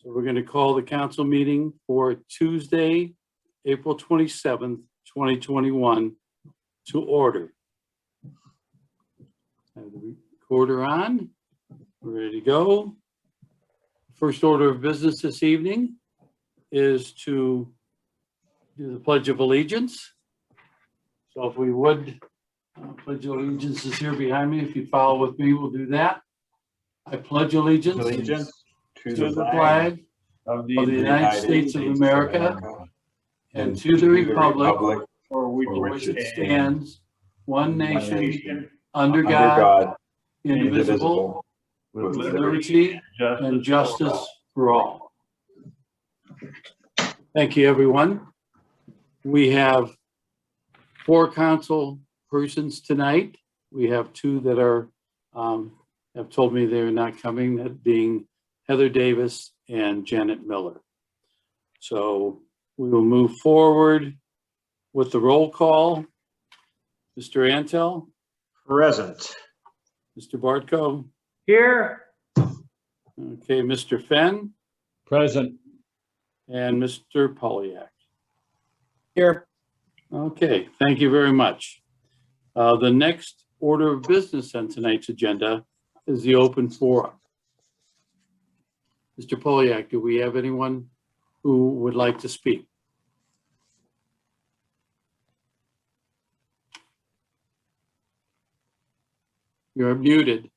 So we're going to call the council meeting for Tuesday, April 27th, 2021 to order. Have the recorder on. We're ready to go. First order of business this evening is to do the Pledge of Allegiance. So if we would, Pledge of Allegiance is here behind me. If you follow with me, we'll do that. I pledge allegiance to the flag of the United States of America and to the republic for which it stands, one nation, under God, indivisible, with liberty and justice for all. Thank you, everyone. We have 4 council persons tonight. We have 2 that are have told me they're not coming, that being Heather Davis and Janet Miller. So we will move forward with the roll call. Mr. Antel. Present. Mr. Bartko. Here. Okay, Mr. Fenn. Present. And Mr. Polyak. Here. Okay, thank you very much. The next order of business on tonight's agenda is the open forum. Mr. Polyak, do we have anyone who would like to speak? You're muted.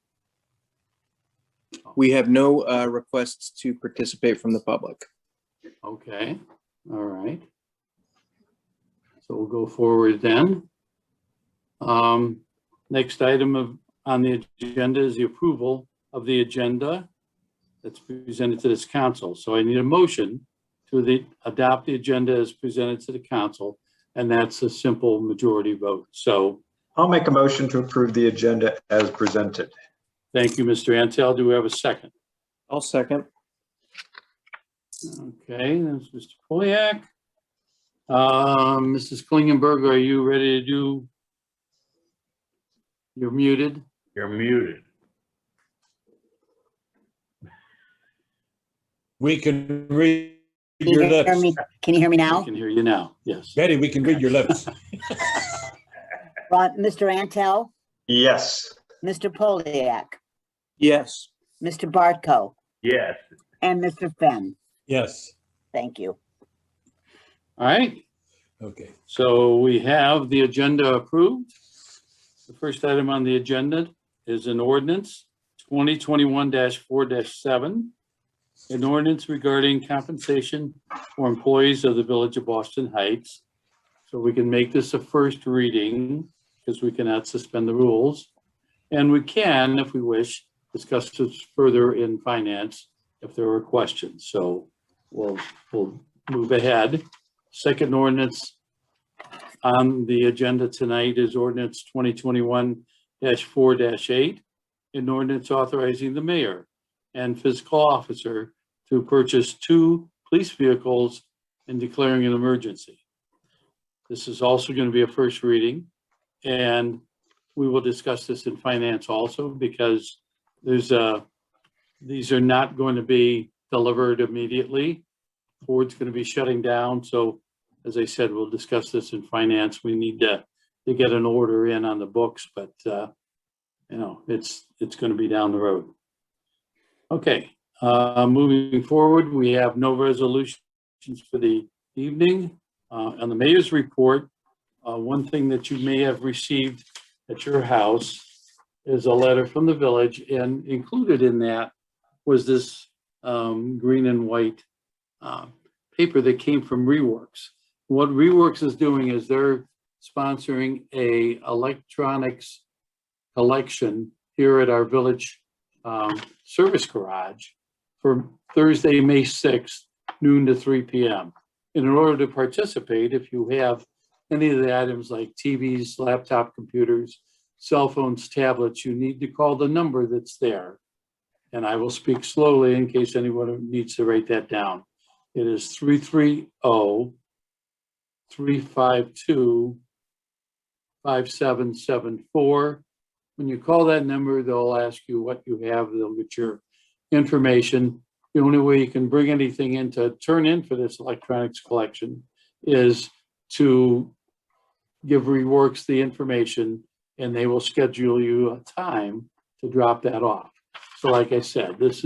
We have no requests to participate from the public. Okay, all right. So we'll go forward then. Next item on the agenda is the approval of the agenda that's presented to this council. So I need a motion to adopt the agenda as presented to the council, and that's a simple majority vote. So I'll make a motion to approve the agenda as presented. thank you, Mr. Antel. Do we have a second? I'll second. Okay, that's Mr. Polyak. Mrs. Klingenberg, are you ready to do? You're muted. You're muted. We can read Can your you hear lips. me? Can you hear me I now? can hear you now, yes. Betty, we can read your lips. Mr. Antel, Yes. Mr. Polyak, Yes. Mr. Bartko, Yes. and Mr. Fenn. Yes. Thank you. All right, Okay. so we have the agenda approved. The first item on the agenda is an ordinance 2021-4-7, an ordinance regarding compensation for employees of the Village of Boston Heights. So we can make this a first reading because we cannot suspend the rules. And we can, if we wish, discuss this further in finance if there are questions. So we'll move ahead. Second ordinance on the agenda tonight is ordinance 2021-4-8, an ordinance authorizing the mayor and fiscal officer to purchase 2 police vehicles and declaring an emergency. This is also going to be a first reading, and we will discuss this in finance also because these are not going to be delivered immediately. Ford's going to be shutting down, so as I said, we'll discuss this in finance. We need to get an order in on the books, but it's going to be down the road. Okay, moving forward, we have no resolutions for the evening. On the mayor's report, one thing that you may have received at your house is a letter from the village, and included in that was this green and white paper that came from Reworks. What Reworks is doing is they're sponsoring a electronics collection here at our village service garage for Thursday, May 6th, noon to 3 p.m. And in order to participate, if you have any of the items like TVs, laptop computers, cell phones, tablets, you need to call the number that's there. And I will speak slowly in case anyone needs to write that down. It is 330-352-5774. When you call that number, they'll ask you what you have. They'll get your information the only way you can bring anything in to turn in for this electronics collection is to give Reworks the information, and they will schedule you a time to drop that off. So like I said, this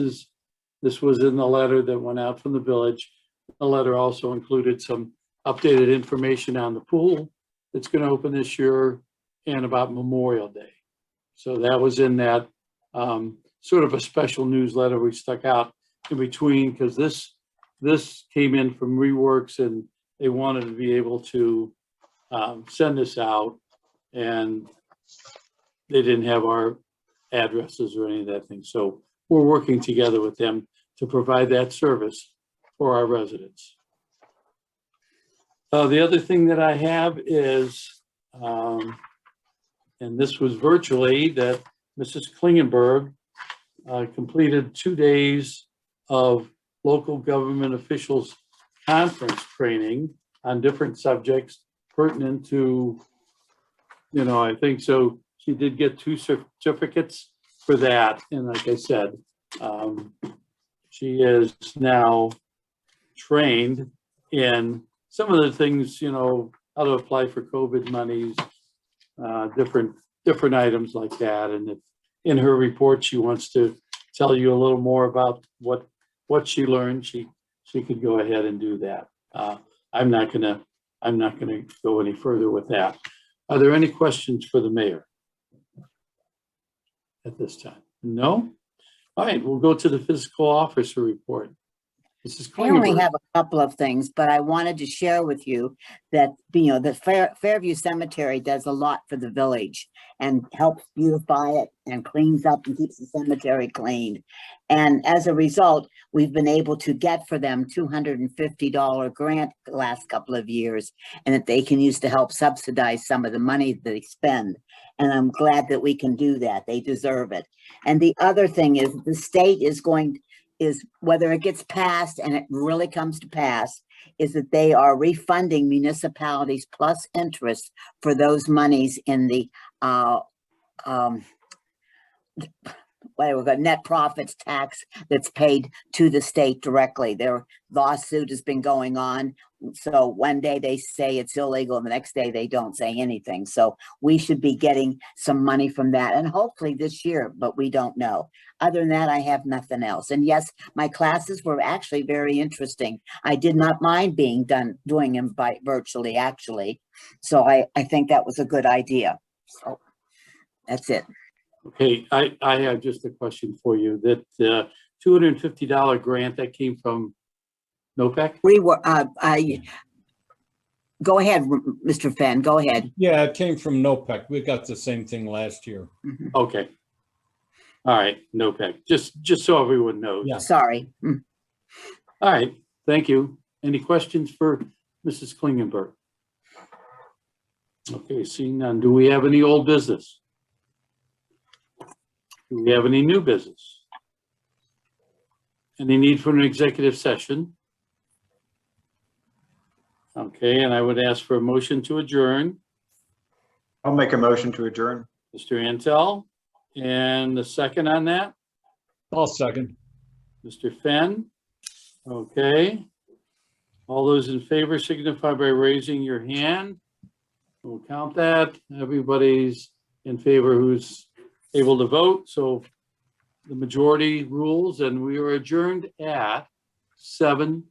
was in the letter that went out from the village. The letter also included some updated information on the pool that's going to open this year and about Memorial Day. So that was in that sort of a special newsletter we stuck out in between, because this came in from Reworks and they wanted to be able to send this out, and they didn't have our addresses or any of that thing. So we're working together with them to provide that service for our residents. The other thing that I have is, and this was virtually, that Mrs. Klingenberg completed 2 days of local government officials conference training on different subjects pertinent to, I think so. She did get 2 certificates for that. And like I said, she is now trained in some of the things, how to apply for COVID monies, different items like that. And if in her report, she wants to tell you a little more about what she learned, she could go ahead and do that. I'm not gonna go any further with that. Are there any questions for the mayor at this time? No? All right, we'll go to the fiscal officer report. Mrs. I only Klingenberg. have a couple of things, but I wanted to share with you that, the Fairview Cemetery does a lot for the village and helps beautify it and cleans up and keeps the cemetery clean. And as a result, we've been able to get for them $250 grant the last couple of years, and that they can use to help subsidize some of the money that they spend. And I'm glad that we can do that. They deserve it. And the other thing is the state is whether it gets passed, and it really comes to pass, is that they are refunding municipalities plus interest for those monies in the net profits tax that's paid to the state directly. Their lawsuit has been going on. So one day they say it's illegal and the next day they don't say anything. So we should be getting some money from that, and hopefully this year, but we don't know. Other than that, I have nothing else. And yes, my classes were actually very interesting. I did not mind doing them virtually, actually. So I think that was a good idea. So that's it. Okay, I have just a question for you. That $250 grant that came from NOPEC? Go ahead, Mr. Fenn, go ahead. Yeah, it came from NOPEC. We got the same thing last year. Okay. All right, NOPEC, just so everyone knows. Yeah. Sorry. All right, thank you. Any questions for Mrs. Klingenberg? Okay, seeing none. Do we have any old business? Do we have any new business? Any need for an executive session? Okay, and I would ask for a motion to adjourn. I'll make a motion to adjourn. Mr. Antel, and the second on that, I'll second. Mr. Fenn. Okay. All those in favor signify by raising your hand. We'll count that. Everybody's in favor who's able to vote. So the majority rules, and we are adjourned at 7:12.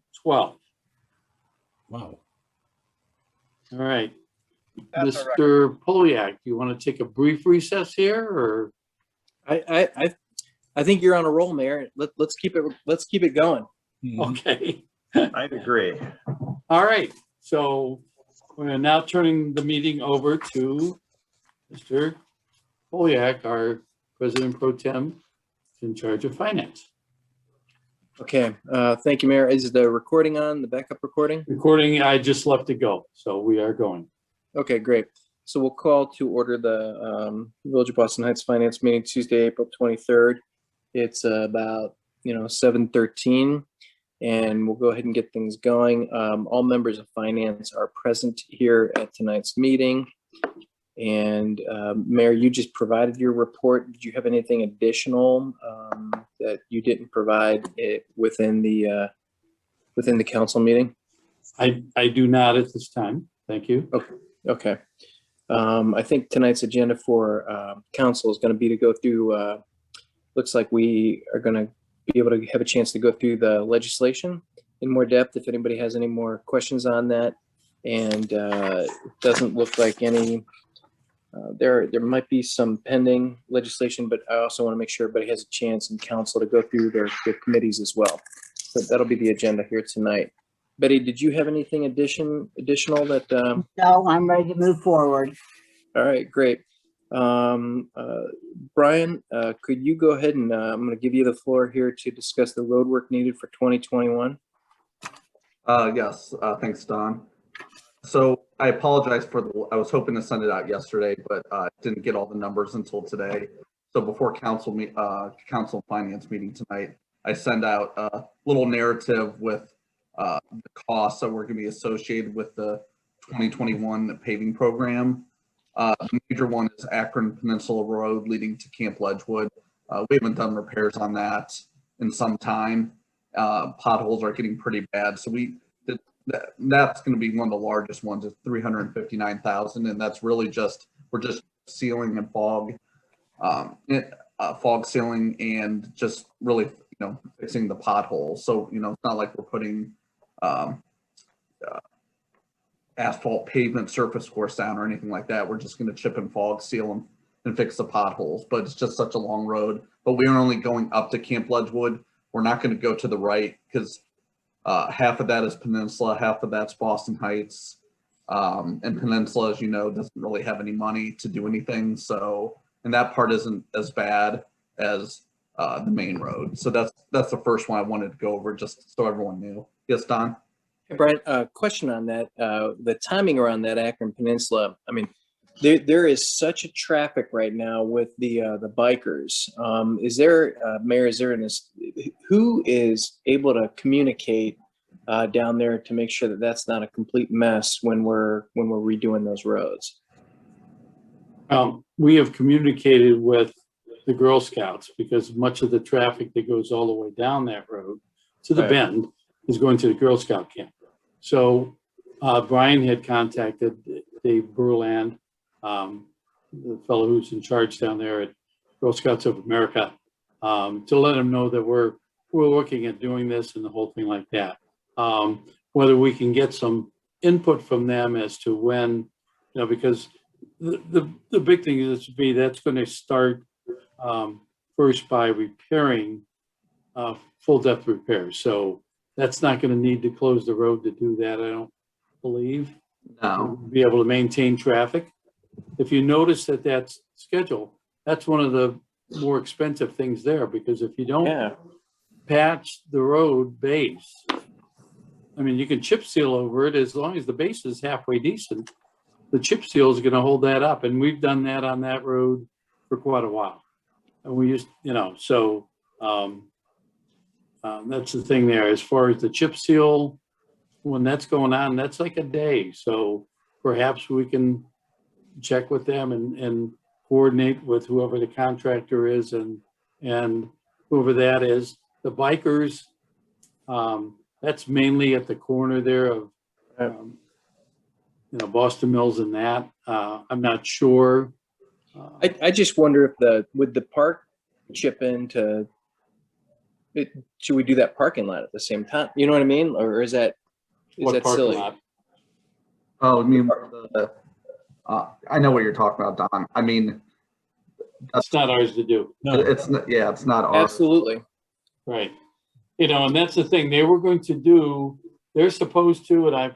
Wow. All right. That's all right. Mr. Poliak, you want to take a brief recess here, or? I think you're on a roll, Mayor. Let's keep it going. Okay. I'd agree. All right. So we're now turning the meeting over to Mr. Poliak, our President Pro Tem in charge of finance. Okay, thank you, Mayor. Is the recording on, the backup recording? Recording, I just left to go, so we are going. Okay, great. So we'll call to order the Village of Boston Heights Finance meeting Tuesday, April 23rd. It's about 7:13, and we'll go ahead and get things going. All members of finance are present here at tonight's meeting. And Mayor, you just provided your report. Did you have anything additional that you didn't provide it within the council meeting? I do not at this time. Thank you. Okay. I think tonight's agenda for council is going to be to go through, looks like we are going to be able to have a chance to go through the legislation in more depth if anybody has any more questions on that. And it doesn't look like any, there might be some pending legislation, but I also want to make sure everybody has a chance in council to go through their committees as well. So that'll be the agenda here tonight. Betty, did you have anything additional that, No, I'm ready to move forward. all right, great. Brian, could you go ahead and I'm going to give you the floor here to discuss the road work needed for 2021. Yes, thanks, Don. So I apologize for I was hoping to send it out yesterday, but didn't get all the numbers until today. So before council finance meeting tonight, I send out a little narrative with the costs that were going to be associated with the 2021 paving program. The major one is Akron Peninsula Road leading to Camp Ledgewood. We haven't done repairs on that in some time. Potholes are getting pretty bad. So that's going to be one of the largest ones at $359,000. And that's really we're just sealing and fog sealing and just really, fixing the potholes. So, it's not like we're putting asphalt pavement surface course down or anything like that. We're just going to chip and fog seal and fix the potholes, but it's just such a long road. But we are only going up to Camp Ledgewood. We're not going to go to the right because half of that is Peninsula, half of that's Boston Heights. And Peninsula, as you know, doesn't really have any money to do anything. So, and that part isn't as bad as the main road. So that's the first one I wanted to go over just so everyone knew. Yes, Don? Hey, Brian, question on that. The timing around that Akron Peninsula, I mean, there is such a traffic right now with the bikers. Is there, Mayor, who is able to communicate down there to make sure that that's not a complete mess when we're redoing those roads? We have communicated with the Girl Scouts because much of the traffic that goes all the way down that road to the Right. bend is going to the Girl Scout camp. So Brian had contacted Dave Burland, the fellow who's in charge down there at Girl Scouts of America, to let him know that we're looking at doing this and the whole thing like that. Whether we can get some input from them as to when, because the big thing is that's going to start first by repairing full depth repairs. So that's not going to need to close the road to do that, I don't believe. No. Be able to maintain traffic. If you notice that schedule, that's one of the more expensive things there, because if you don't Yeah. patch the road base, I mean, you can chip seal over it as long as the base is halfway decent. The chip seal is going to hold that up, and we've done that on that road for quite a while. And we used, so that's the thing there. As far as the chip seal, when that's going on, that's like a day. So perhaps we can check with them and coordinate with whoever the contractor is and whoever that is. The bikers, that's mainly at the corner there of, Boston Mills and that. I'm not sure. I just wonder if would the park chip into it? Should we do that parking lot at the same time? You know what I mean? Or is that What parking silly? lot? Oh, I mean, I know what you're talking about, Don. I mean, That's not ours to do. No, it's not ours. Absolutely. Right. And that's the thing they were going to do. They're supposed to, and I've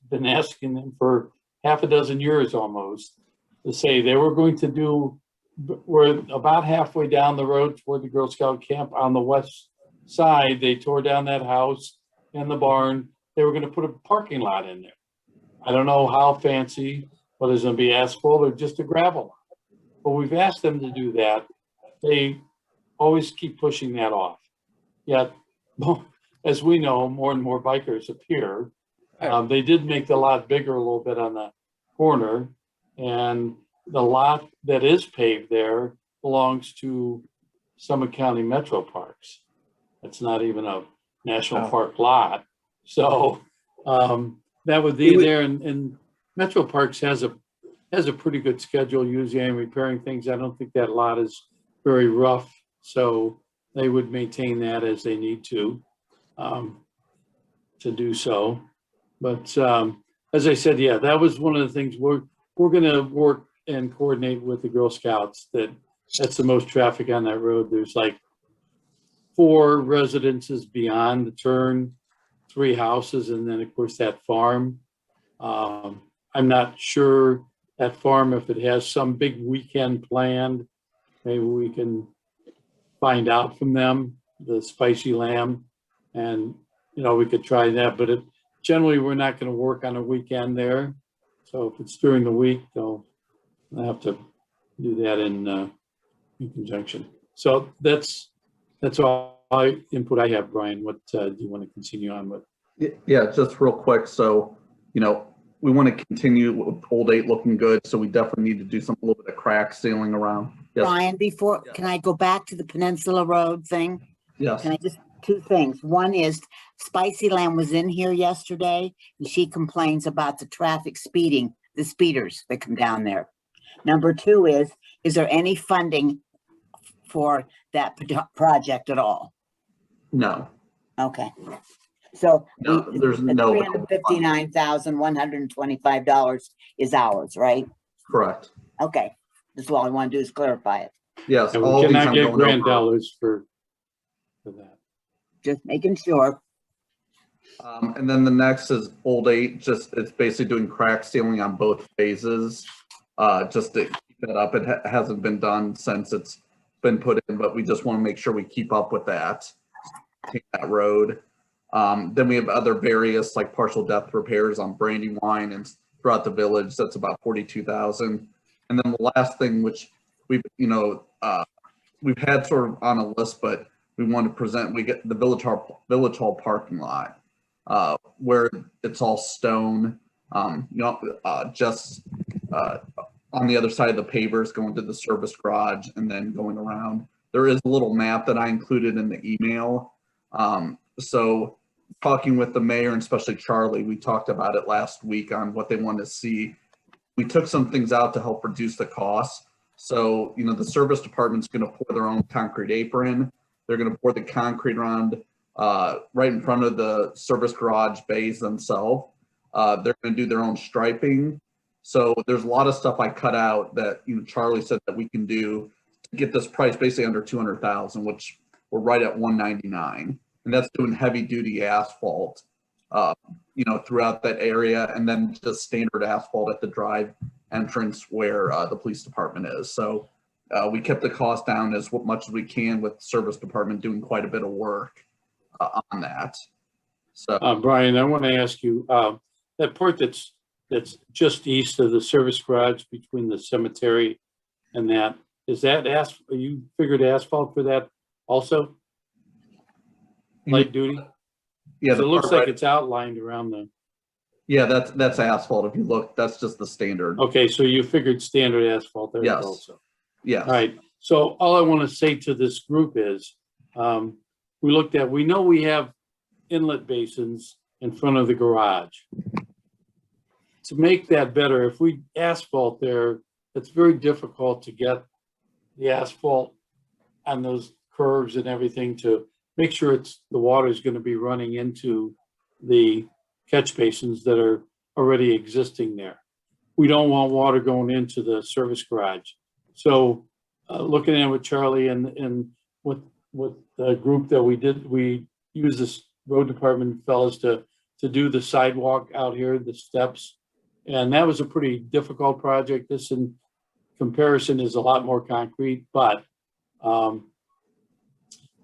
been asking them for half a dozen years almost to say they were going to do, we're about halfway down the road toward the Girl Scout camp on the west side. They tore down that house and the barn. They were going to put a parking lot in there. I don't know how fancy, whether it's going to be asphalt or just a gravel lot. But we've asked them to do that. They always keep pushing that off. Yet, as we know, more and more bikers appear. They did make the lot bigger a little bit on the corner, and the lot that is paved there belongs to Summit County Metro Parks. It's not even a national Oh. park lot. So that would It be would- there, and Metro Parks has a pretty good schedule usually in repairing things. I don't think that lot is very rough, so they would maintain that as they need to do so. But as I said, yeah, that was one of the things we're gonna work and coordinate with the Girl Scouts. That's the most traffic on that road. There's like 4 residences beyond the turn, 3 houses, and then of course that farm. I'm not sure that farm, if it has some big weekend planned, maybe we can find out from them, the Spicy Lamb. And, we could try that, but generally, we're not gonna work on a weekend there. So if it's during the week, they'll have to do that in conjunction. So that's all input I have, Brian. What do you want to continue on with? Yeah, just real quick. So, we want to continue with Old 8 looking good. So we definitely need to do a little bit of crack sealing around. Yes, Brian, can I go back to the Peninsula Road thing? yes. Can I just, 2 things. One is Spicy Lamb was in here yesterday and she complains about the traffic speeding, the speeders that come down there. Number 2 is there any funding for that project at all? No, Okay. So No, there's no- $359,125 is ours, right? correct. Okay. That's all I want to do is clarify it. Yes, And all we these cannot I'm get going grant over. dollars for that. Just making sure. And then the next is Old 8, it's basically doing crack sealing on both phases, just to keep that up. It hasn't been done since it's been put in, but we just want to make sure we keep up with that, take that road. Then we have other various like partial depth repairs on Brandywine and throughout the village. That's about 42,000. And then the last thing, which we've had sort of on a list, but we want to present, we get the Village Hall parking lot, where it's all stone, just on the other side of the pavers going to the service garage and then going around. There is a little map that I included in the email. So talking with the mayor and especially Charlie, we talked about it last week on what they want to see. We took some things out to help reduce the costs. So, the service department's going to pour their own concrete apron. They're going to pour the concrete around right in front of the service garage bays themselves. They're going to do their own striping. So there's a lot of stuff I cut out that, Charlie said that we can do to get this price basically under 200,000, which we're right at 199. And that's doing heavy duty asphalt, throughout that area, and then just standard asphalt at the drive entrance where the police department is. So we kept the cost down as much as we can, with the service department doing quite a bit of work on that. So Brian, I want to ask you, that part that's just east of the service garage between the cemetery and that, is that you figured asphalt for that also? Light duty? yeah, So the it looks part like right- it's outlined around the, yeah, that's asphalt. If you look, that's just the standard. okay, so you figured standard asphalt there Yes. also. Yes. All right, so all I want to say to this group is, we know we have inlet basins in front of the garage. To make that better, if we asphalt there, it's very difficult to get the asphalt on those curves and everything to make sure the water is going to be running into the catch basins that are already existing there. We don't want water going into the service garage. So looking at it with Charlie and with the group that we use this road department fellows to do the sidewalk out here, the steps. And that was a pretty difficult project. This in comparison is a lot more concrete, but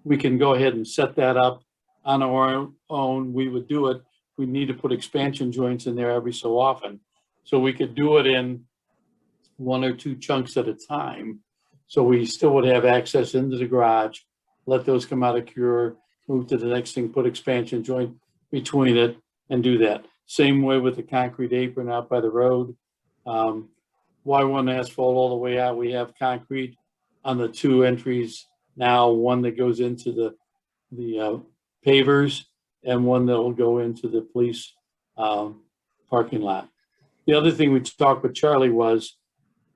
we can go ahead and set that up on our own. We would do it. We need to put expansion joints in there every so often. So we could do it in 1 or 2 chunks at a time. So we still would have access into the garage, let those come out of cure, move to the next thing, put expansion joint between it and do that. Same way with the concrete apron out by the road. Why one asphalt all the way out? We have concrete on the 2 entries now one that goes into the pavers and one that will go into the police parking lot. The other thing we talked with Charlie was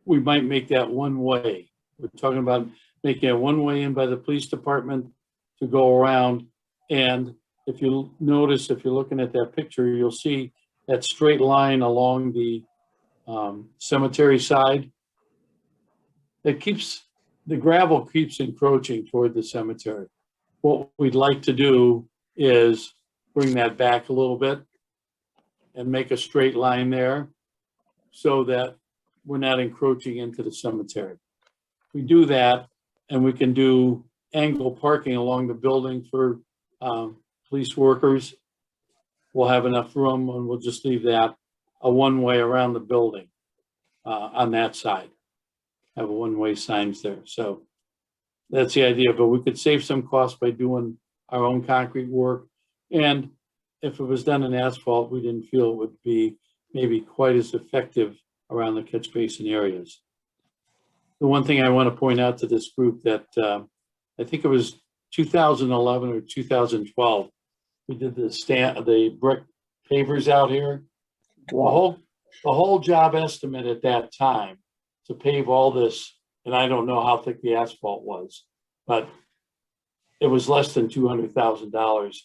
we might make that one way. We're talking about making it one way in by the police department to go around. And if you notice, if you're looking at that picture, you'll see that straight line along the cemetery side. It keeps, the gravel keeps encroaching toward the cemetery. What we'd like to do is bring that back a little bit and make a straight line there so that we're not encroaching into the cemetery. We do that and we can do angle parking along the building for police workers. We'll have enough room and we'll just leave that a one-way around the building on that side. Have a one-way signs there. So that's the idea, but we could save some costs by doing our own concrete work. And if it was done in asphalt, we didn't feel it would be maybe quite as effective around the catch basin areas. The one thing I want to point out to this group that I think it was 2011 or 2012, we did the brick pavers out here. The whole job estimate at that time to pave all this, and I don't know how thick the asphalt was, but it was less than $200,000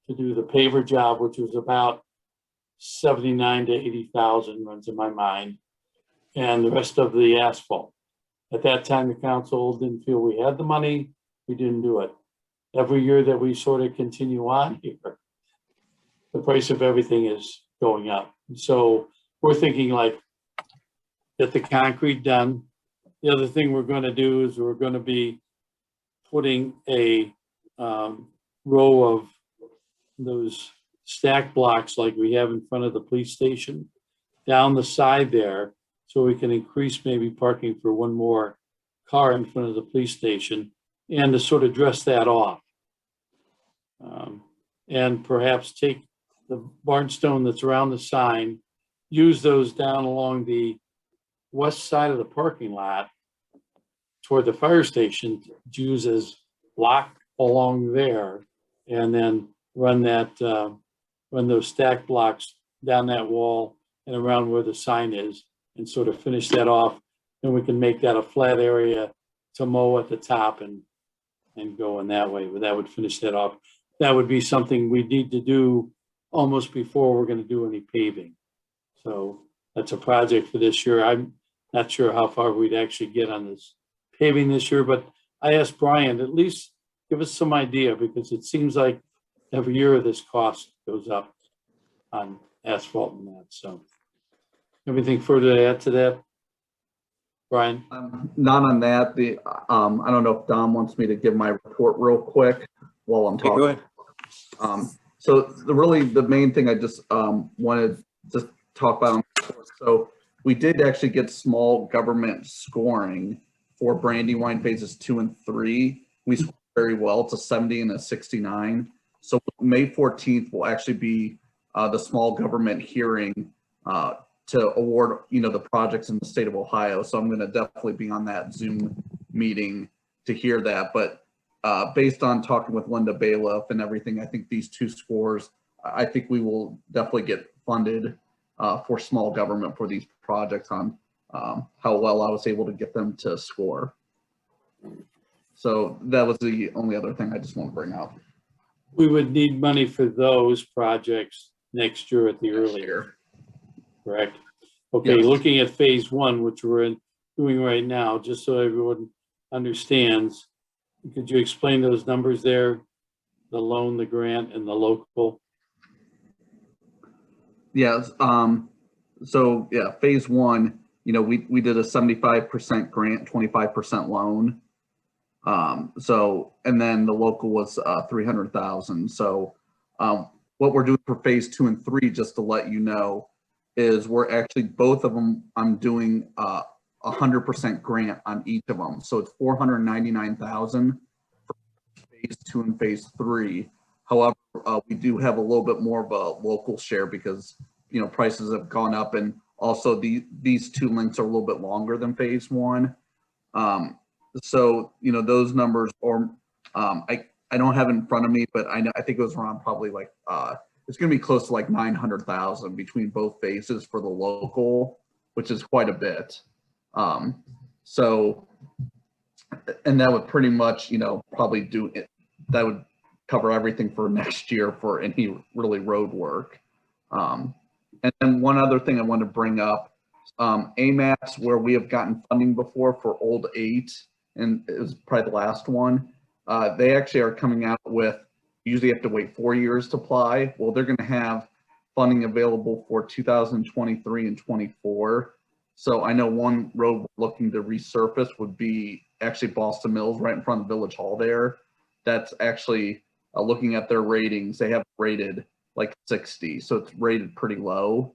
to do the paver job, which was about 79 to 80,000 runs in my mind, and the rest of the asphalt. At that time, the council didn't feel we had the money. We didn't do it. Every year that we sort of continue on here, the price of everything is going up. So we're thinking like, get the concrete done. The other thing we're going to do is we're going to be putting a row of those stack blocks like we have in front of the police station down the side there, so we can increase maybe parking for one more car in front of the police station and to sort of dress that off. And perhaps take the barnstone that's around the sign, use those down along the west side of the parking lot toward the fire station to use as block along there, and then run those stack blocks down that wall and around where the sign is and sort of finish that off. Then we can make that a flat area to mow at the top and go in that way, but that would finish that off. That would be something we need to do almost before we're going to do any paving. So that's a project for this year. I'm not sure how far we'd actually get on this paving this year, but I asked Brian, at least give us some idea, because it seems like every year this cost goes up on asphalt and that. So anything further to add to that, Brian? Not on that. I don't know if Dom wants me to give my report real quick while I'm talking. Go ahead. So the main thing I just wanted to talk about. So we did actually get small government scoring for Brandywine phases 2 and 3. We scored very well. It's a 70 and a 69. So May 14th will actually be the small government hearing to award, the projects in the state of Ohio. So I'm going to definitely be on that Zoom meeting to hear that. But based on talking with Linda Bailiff and everything, I think these two scores, I think we will definitely get funded for small government for these projects on how well I was able to get them to score. So that was the only other thing I just want to bring up. We would need money for those projects next year at the earlier, correct? Okay, Yes. Looking at phase 1, which we're doing right now, just so everyone understands, could you explain those numbers there? The loan, the grant, and the local? Yes. So yeah, phase 1, we did a 75% grant, 25% loan. And then the local was 300,000. So what we're doing for phase 2 and 3, just to let you know, is we're actually both of them. I'm doing 100% grant on each of them. So it's 499,000 for phase 2 and phase 3. However, we do have a little bit more of a local share because prices have gone up, and also these two links are a little bit longer than phase 1. so, those numbers, or I don't have it in front of me, but I think it was around probably like, it's going to be close to like 900,000 between both phases for the local, which is quite a bit. So, and that would pretty much, probably do it. That would cover everything for next year for any really road work. And then one other thing I want to bring up, AMAPS, where we have gotten funding before for Old 8, and it was probably the last one. They actually are coming out with, usually have to wait 4 years to apply. Well, they're going to have funding available for 2023 and 24. So I know one road we're looking to resurface would be actually Boston Mills right in front of Village Hall there. That's actually, looking at their ratings, they have rated like 60. So it's rated pretty low.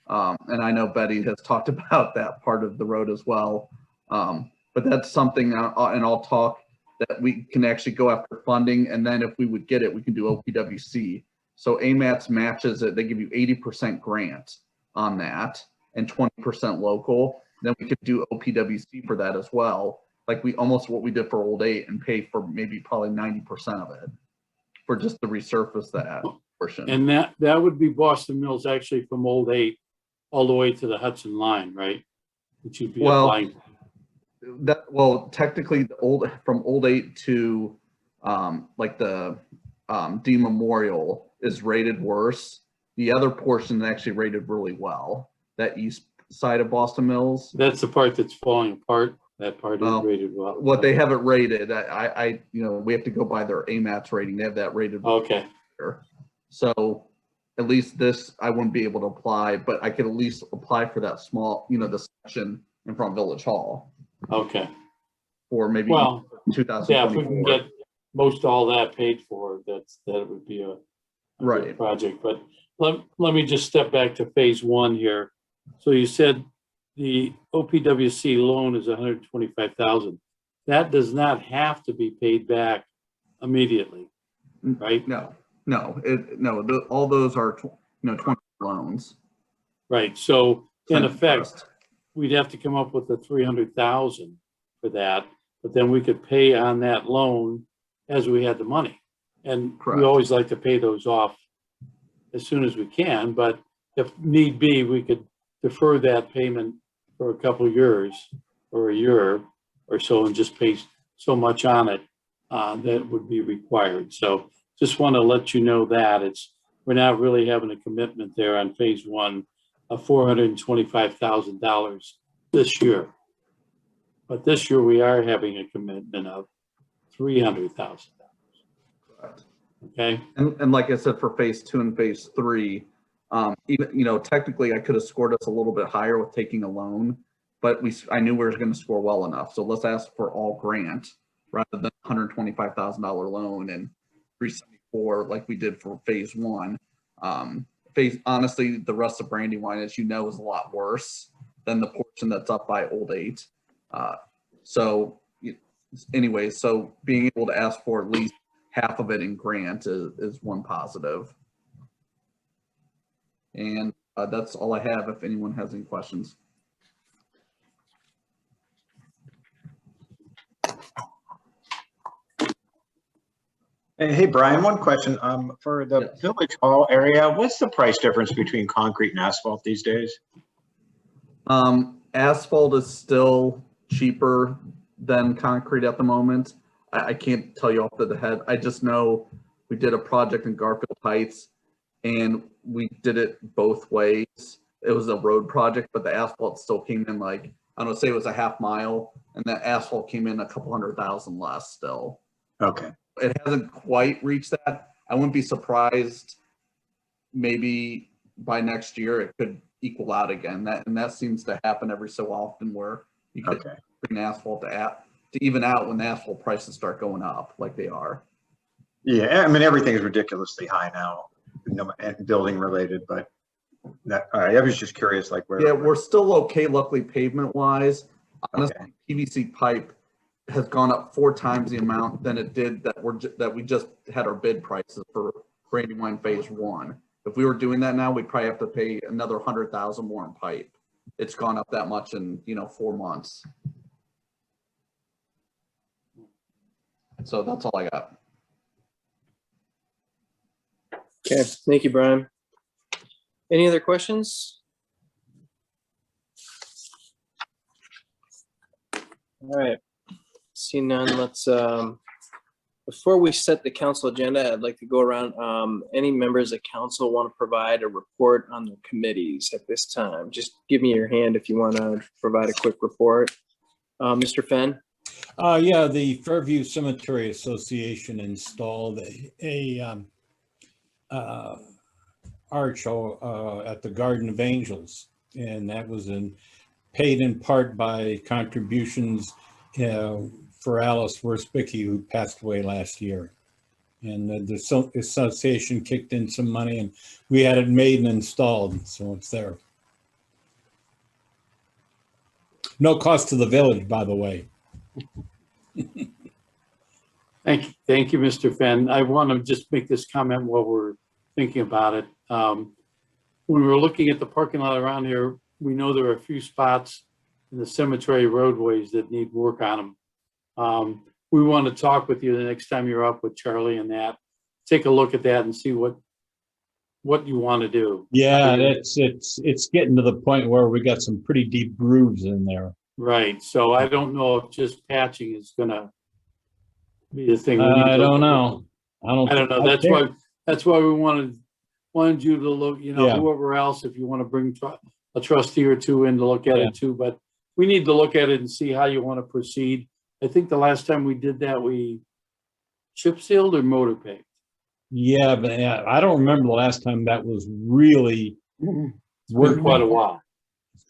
And I know Betty has talked about that part of the road as well. But that's something, and I'll talk, that we can actually go after funding, and then if we would get it, we can do OPWC. So AMATS matches it. They give you 80% grant on that and 20% local. Then we could do OPWC for that as well. Like almost what we did for Old 8 and pay for maybe probably 90% of it for just to resurface that portion. And that would be Boston Mills actually from Old 8 all the way to the Hudson line, right? That you'd be applying. Well, technically from Old 8 to like the D Memorial is rated worse. The other portion is actually rated really well. That east side of Boston Mills. That's the part that's falling apart. That part is rated well. What they have it rated, we have to go by their AMATS rating. They have that rated. Okay. So at least this, I wouldn't be able to apply, but I could at least apply for that small, the section in front of Village Hall. Okay. Or maybe Well, 2024. yeah, if we can get most all that paid for, that would be a Right. good project. But let me just step back to phase 1 here. So you said the OPWC loan is 125,000. That does not have to be paid back immediately, right? No, all those are 20 loans. Right. So in Same effect, first. we'd have to come up with the 300,000 for that, but then we could pay on that loan as we had the money. And Correct. we always like to pay those off as soon as we can, but if need be, we could defer that payment for a couple of years or a year or so and just pay so much on it that would be required. So just want to let you know that we're not really having a commitment there on phase 1 of $425,000 this year. But this year we are having a commitment of $300,000. Correct. Okay. And like I said, for phase 2 and phase 3, even, technically I could have scored us a little bit higher with taking a loan, but I knew we were going to score well enough. So let's ask for all grant rather than $125,000 loan and 374 like we did for phase 1. Honestly, the rest of Brandywine, as you know, is a lot worse than the portion that's up by Old 8. So anyway, so being able to ask for at least half of it in grant is one positive. And that's all I have if anyone has any questions. Hey, Brian, one question. For the Yes. Village Hall area, what's the price difference between concrete and asphalt these days? Asphalt is still cheaper than concrete at the moment. I can't tell you off the head. I just know we did a project in Garfield Heights and we did it both ways. It was a road project, but the asphalt still came in like, I don't know, say it was a half mile and that asphalt came in a couple $100,000 less still. Okay. It hasn't quite reached that. I wouldn't be surprised maybe by next year it could equal out again. That seems to happen every so often where you could bring asphalt to even out when the asphalt prices start going up like they are. Yeah, I mean, everything is ridiculously high now, and building related, but I was just curious, like where. Yeah, we're still okay, luckily pavement wise. Honestly, PVC pipe has gone up 4 times the amount than it did that we just had our bid prices for Brandywine phase 1. If we were doing that now, we'd probably have to pay another 100,000 more in pipe. It's gone up that much in 4 months. So that's all I got. Okay, thank you, Brian. Any other questions? All right, see none, let's, before we set the council agenda, I'd like to go around, any members of council want to provide a report on their committees at this time? Just give me your hand if you want to provide a quick report. Mr. Fenn? Yeah, the Fairview Cemetery Association installed a arch at the Garden of Angels, and that was paid in part by contributions for Alice Worsbicky, who passed away last year. And the association kicked in some money, and we had it made and installed, so it's there. No cost to the village, by the way. Thank you, Mr. Fenn. I want to just make this comment while we're thinking about it. When we were looking at the parking lot around here, we know there are a few spots in the cemetery roadways that need work on them. We want to talk with you the next time you're up with Charlie and that. Take a look at that and see what you want to do. Yeah, it's getting to the point where we got some pretty deep grooves in there. Right. So I don't know if just patching is gonna be the thing. We need I to- don't know. I don't know. That's why we wanted you to look, Yeah. whoever else, if you want to bring a trustee or two in to look at Yeah. it too, but we need to look at it and see how you want to proceed. I think the last time we did that, we chip sealed or motor paved. Yeah, but I don't remember the last time that was really It's been quite a while,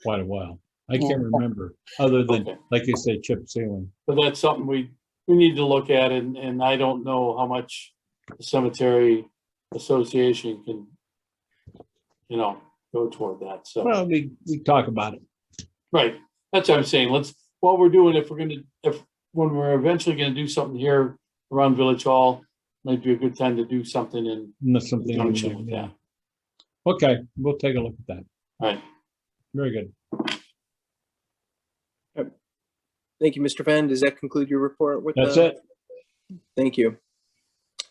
Quite a while. I can't remember, other than, Okay. like you said, chip sealing. but that's something we need to look at, and I don't know how much the cemetery association can, go toward that, so. Well, we talk about it. Right, that's what I'm saying, while we're doing, when we're eventually gonna do something here around Village Hall, might be a good time to do something in That's something. conjunction with that. Okay, we'll take a look at that. Right, Very good. Thank you, Mr. Fenn. Does that conclude your report with? That's it. Thank you.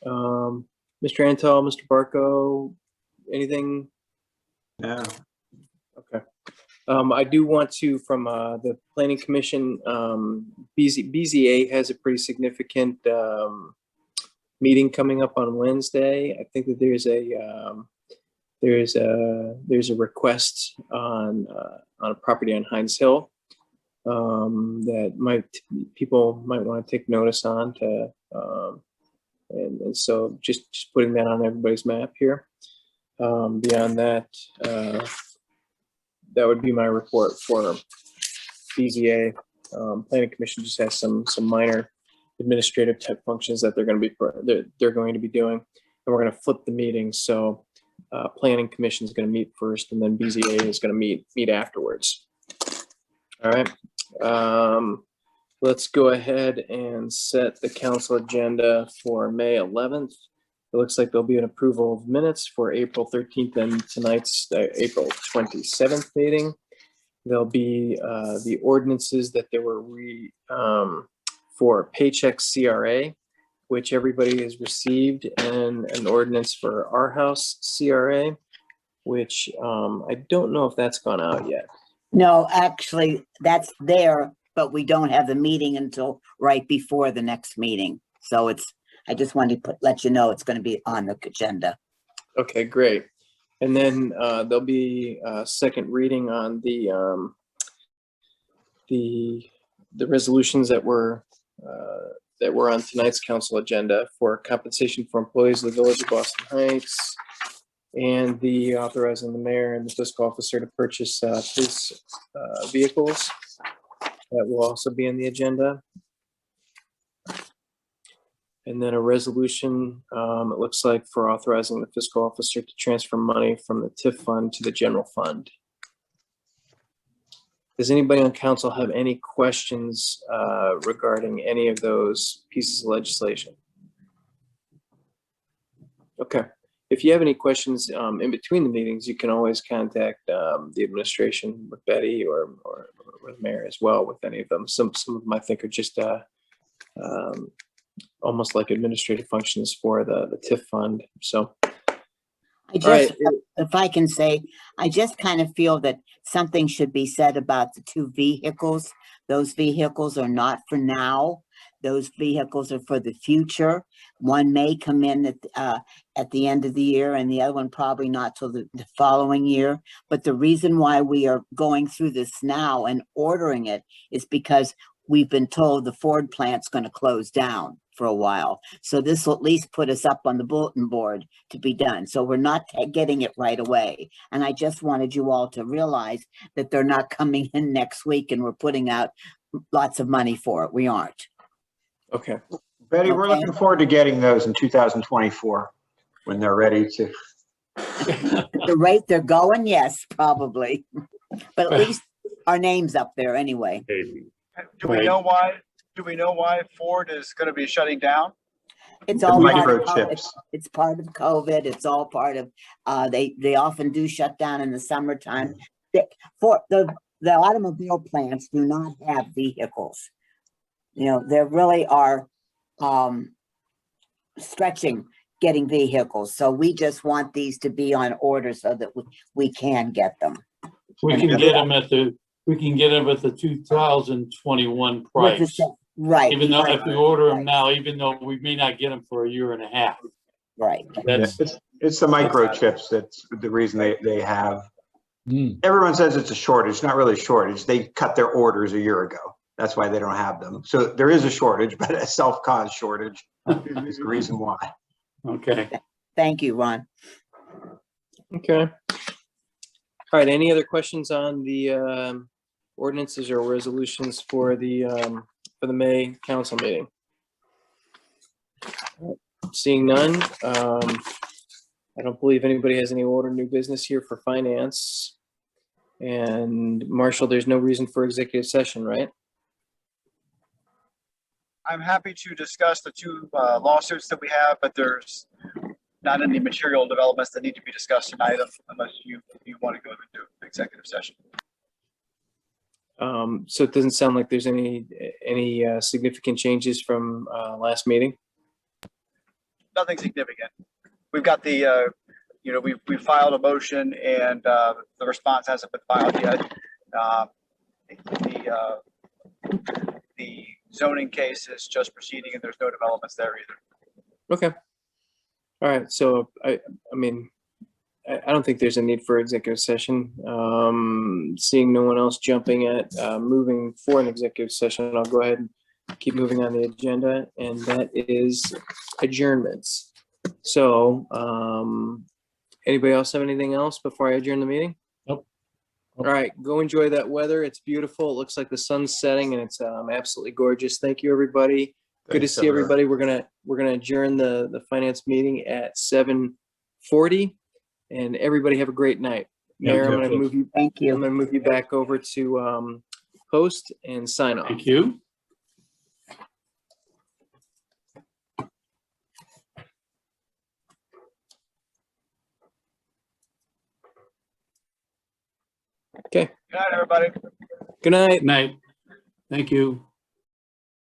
Mr. Antal, Mr. Barco, anything? Yeah. Okay. I do want to, from the Planning Commission, BZA has a pretty significant meeting coming up on Wednesday. I think that there's a request on a property on Heinz Hill that people might want to take notice on to, and so just putting that on everybody's map here. Beyond that, that would be my report for BZA. Planning Commission just has some minor administrative type functions that they're going to be doing, and we're going to flip the meetings. So Planning Commission is going to meet first, and then BZA is going to meet afterwards. All right. Let's go ahead and set the council agenda for May 11th. It looks like there'll be an approval of minutes for April 13th and tonight's April 27th meeting. There'll be the ordinances that there were for Paycheck CRA, which everybody has received, and an ordinance for Our House CRA, which I don't know if that's gone out yet. No, actually, that's there, but we don't have the meeting until right before the next meeting. So I just wanted to let you know it's going to be on the agenda. Okay, great. And then there'll be a second reading on the resolutions that were on tonight's council agenda for compensation for employees of the Village of Boston Heights, and the authorizing the mayor and the fiscal officer to purchase police vehicles. That will also be on the agenda. And then a resolution, it looks like, for authorizing the fiscal officer to transfer money from the TIF fund to the general fund. Does anybody on council have any questions regarding any of those pieces of legislation? Okay. If you have any questions in between the meetings, you can always contact the administration with Betty or the mayor as well with any of them. Some of them I think are just almost like administrative functions for the TIF fund. So, I all right. just, if I can say, I just kind of feel that something should be said about the two vehicles. Those vehicles are not for now. Those vehicles are for the future. One may come in at the end of the year and the other one probably not till the following year. But the reason why we are going through this now and ordering it is because we've been told the Ford plant's going to close down for a while. So this will at least put us up on the bulletin board to be done. So we're not getting it right away. And I just wanted you all to realize that they're not coming in next week and we're putting out lots of money for it. We aren't. Okay. Betty, we're Okay. looking forward to getting those in 2024 when they're ready to. At the rate they're going, yes, probably. But at least our name's up there anyway. Do we know why? Do we know why Ford is going to be shutting down? It's The all part of, microchips. it's part of COVID. It's all part of, they often do shut down in the summertime. For the automobile plants do not have vehicles. You know, there really are, stretching getting vehicles. So we just want these to be on order so that we can get them. We can get them at the 2021 With the price. sa- Right. Even though if we order them right, now, even though we may not get them for a year and a half. Right. That's, It's the microchips that's the reason they have. Mm. Everyone says it's a shortage. It's not really a shortage. They cut their orders a year ago. That's why they don't have them. So there is a shortage, but a self-caused shortage is the reason why. okay. Thank you, Ron. Okay. All right. Any other questions on the ordinances or resolutions for the May council meeting? Seeing none, I don't believe anybody has any old or new business here for finance. And Marshall, there's no reason for executive session, right? I'm happy to discuss the two lawsuits that we have, but there's not any material developments that need to be discussed tonight unless you want to go into executive session. So it doesn't sound like there's any significant changes from last meeting. Nothing significant. We've got the, we filed a motion and the response hasn't been filed yet. The zoning case is just proceeding and there's no developments there either. Okay. All right. So I mean, I don't think there's a need for executive session. Seeing no one else jumping at moving for an executive session, I'll go ahead and keep moving on the agenda, and that is adjournments. So anybody else have anything else before I adjourn the meeting? Nope. All right, go enjoy that weather. It's beautiful. It looks like the sun's setting and it's absolutely gorgeous. Thank you, everybody. Good to Thanks, see everybody. We're gonna adjourn the finance meeting at 7:40, and everybody have a great night. Yeah, Mayor, I'm Jeff, gonna move you. Thank I'm you. gonna move you back over to host and sign off. Thank you. Okay. Good night, everybody. Good night. Good night. Thank you.